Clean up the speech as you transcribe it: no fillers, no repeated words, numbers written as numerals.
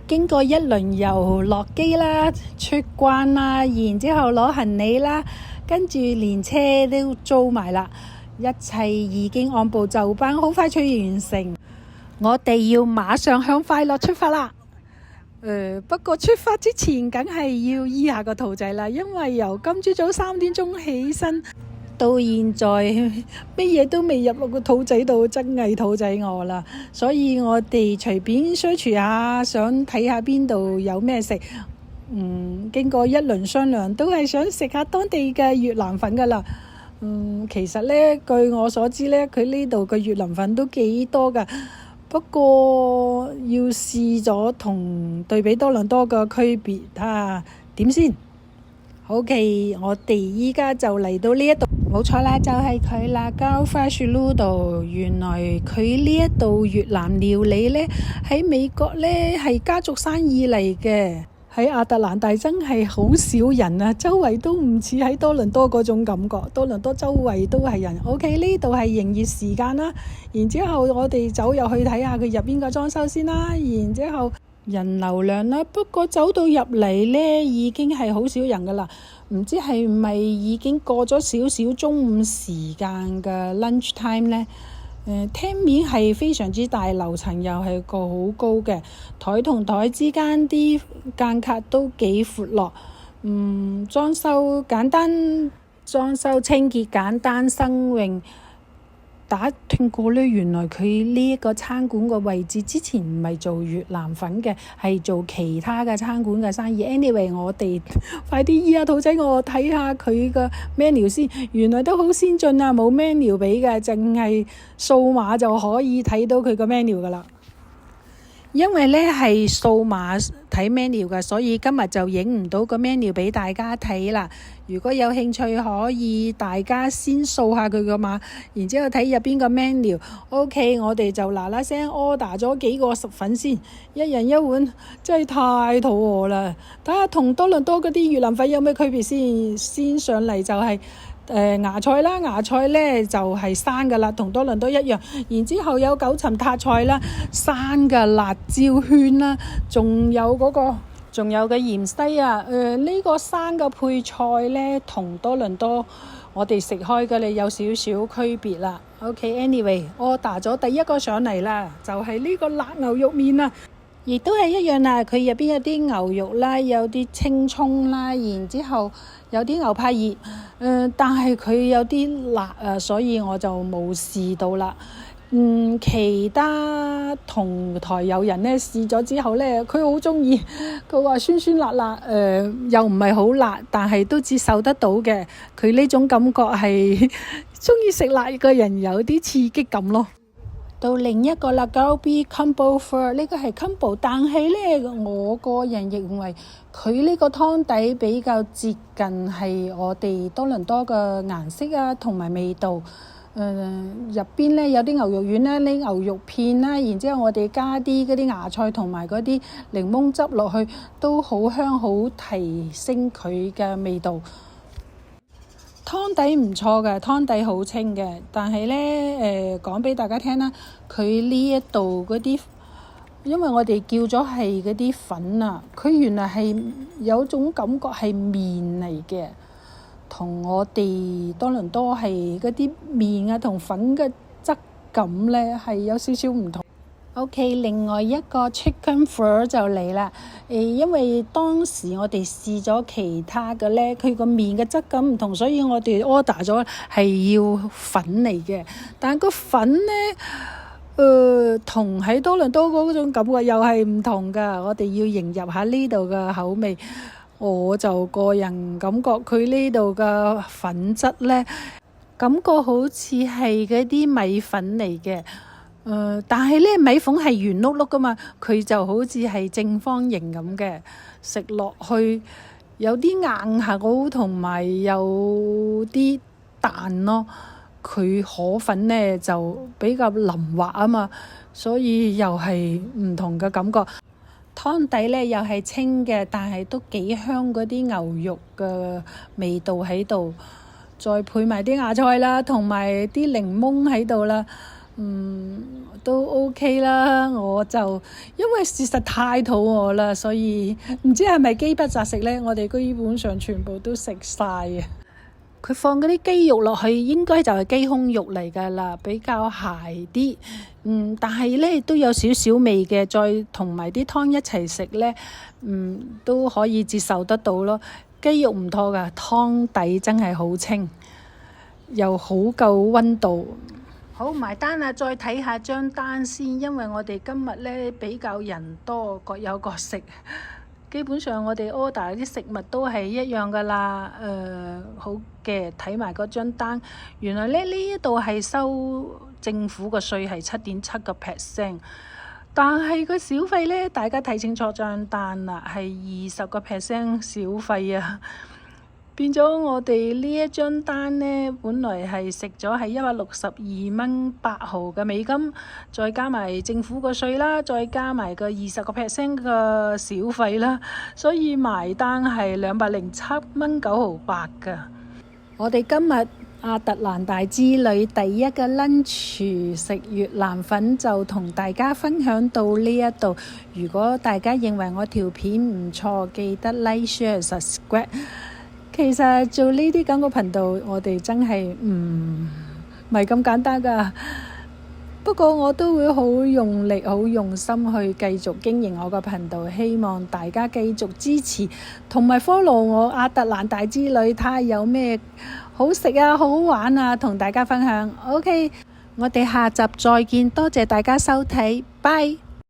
經過一輪遊落機啦、出關啦，然之後攞行李啦，跟住連車都租埋啦，一切已經按部就班，好快脆完成。我哋要馬上向快樂出發啦！不過出發之前梗係要醫下個肚仔啦，因為由今朝早3點鐘起身到現在乜嘢都未入落個肚仔度，真係肚仔餓啦。所以我哋隨便 search 下，想睇下邊度有咩食。經過一輪商量，都係想食下當地嘅越南粉噶啦。其實呢，據我所知呢，佢呢度嘅越南粉都幾多噶。不過要試咗同對比多倫多嘅區別啊，點先？OK，我哋依家就嚟到呢一度，冇錯啦，就係佢啦，Garold Fresh Noodle。原來佢呢一度越南料理呢，喺美國呢係家族生意嚟嘅。喺亞特蘭大真係好少人啊，周圍都唔似喺多倫多嗰種感覺。多倫多周圍都係人。OK，呢度係營業時間啦。然之後我哋走入去睇下佢入邊個裝修先啦。然之後人流量啦，不過走到入嚟呢已經係好少人噶啦。唔知係咪已經過咗少少中午時間嘅 lunch time 呢？廳面係非常之大，樓層又係個好高嘅，台同台之間啲間隔都幾闊落。裝修簡單，裝修清潔簡單新穎。打聽過呢，原來佢呢一個餐館個位置之前唔係做越南粉嘅，係做其他嘅餐館嘅生意。Anyway， 我哋快啲醫下肚仔，我睇下佢個 menu 先。原來都好先進啊，冇 menu 俾嘅，淨係掃碼就可以睇到佢個 menu 噶啦。因為呢係數碼睇 menu 嘅，所以今日就影唔到個 menu 俾大家睇啦。如果有興趣，可以大家先掃下佢個碼，然之後睇入邊個 menu。OK， 我哋就嗱嗱聲 order 咗幾個食粉先，一人一碗，真係太肚餓啦！睇下同多倫多嗰啲越南粉有咩區別先。先上嚟就係芽菜啦，芽菜呢就係生嘅啦，同多倫多一樣。然之後有九層塔菜啦，生嘅辣椒圈啦，仲有個芫茜啊。呢個生嘅配菜呢，同多倫多我哋食開嘅你有少少區別啦。OK，anyway，order 咗第一個上嚟啦，就係呢個辣牛肉麵啊。亦都係一樣啦，佢入邊有啲牛肉啦，有啲青葱啦，然之後有啲牛柏葉，但係佢有啲辣啊，所以我就冇試到啦。其他同台有人呢試咗之後呢，佢好鍾意，佢話酸酸辣辣，又唔係好辣，但係都接受得到嘅。佢呢種感覺係鍾意食辣嘅人有啲刺激感咯。到另一個啦，Galbi Combo Four， 呢個係 combo， 但係呢，我個人認為佢呢個湯底比較接近係我哋多倫多嘅顏色啊，同埋味道。入邊呢有啲牛肉丸啦，呢牛肉片啦，然之後我哋加啲嗰啲芽菜同埋嗰啲檸檬汁落去，都好香，好提升佢嘅味道。湯底唔錯嘅，湯底好清嘅，但係呢，講俾大家聽啦，佢呢一度嗰啲，因為我哋叫咗係嗰啲粉啊，佢原來係有種感覺係麵嚟嘅，同我哋多倫多係嗰啲麵啊同粉嘅質感呢係有少少唔同。OK， 另外一個 Chicken Pho 就嚟啦。因為當時我哋試咗其他嘅呢，佢個麵嘅質感唔同，所以我哋 order 咗係要粉嚟嘅。但個粉呢，同喺多倫多嗰種感覺又係唔同㗎。我哋要迎合下呢度嘅口味。我就個人感覺佢呢度嘅粉質呢，感覺好似係嗰啲米粉嚟嘅。但係呢米粉係圓碌碌噶嘛，佢就好似係正方形咁嘅，食落去有啲硬口同埋有啲彈咯。佢河粉呢就比較淋滑啊嘛，所以又係唔同嘅感覺。湯底呢又係清嘅，但係都幾香嗰啲牛肉嘅味道喺度，再配埋啲芽菜啦，同埋啲檸檬喺度啦。都 OK 啦。我就因為事實太肚餓啦，所以唔知係咪飢不擇食呢？我哋基本上全部都食晒啊！佢放嗰啲雞肉落去，應該就係雞胸肉嚟㗎啦，比較鞋啲。但係呢都有少少味嘅，再同埋啲湯一齊食呢，都可以接受得到咯。雞肉唔錯㗎，湯底真係好清，又好夠溫度。好，埋單啦，再睇下張單先，因為我哋今日呢比較人多，各有各食。基本上我哋 order 啲食物都係一樣㗎啦。好嘅，睇埋嗰張單，原來呢一度係收政府個稅係7.7%，但係個小費呢，大家睇清楚張單啦，係20%小費啊。變咗我哋呢一張單呢，本來係食咗係162蚊8毫嘅美金，再加埋政府個稅啦，再加埋個20%嘅小費啦，所以埋單係207蚊9毫8㗎。我哋今日亞特蘭大之旅第一個 lunch 食越南粉就同大家分享到呢一度。如果大家認為我條片唔錯，記得 like share subscribe。其實做呢啲咁嘅頻道，我哋真係唔係咁簡單㗎。不過我都會好用力、好用心去繼續經營我個頻道，希望大家繼續支持，同埋 follow 我亞特蘭大之旅，睇下有咩好食啊、好玩啊，同大家分享。OK，我哋下集再見，多謝大家收睇，拜。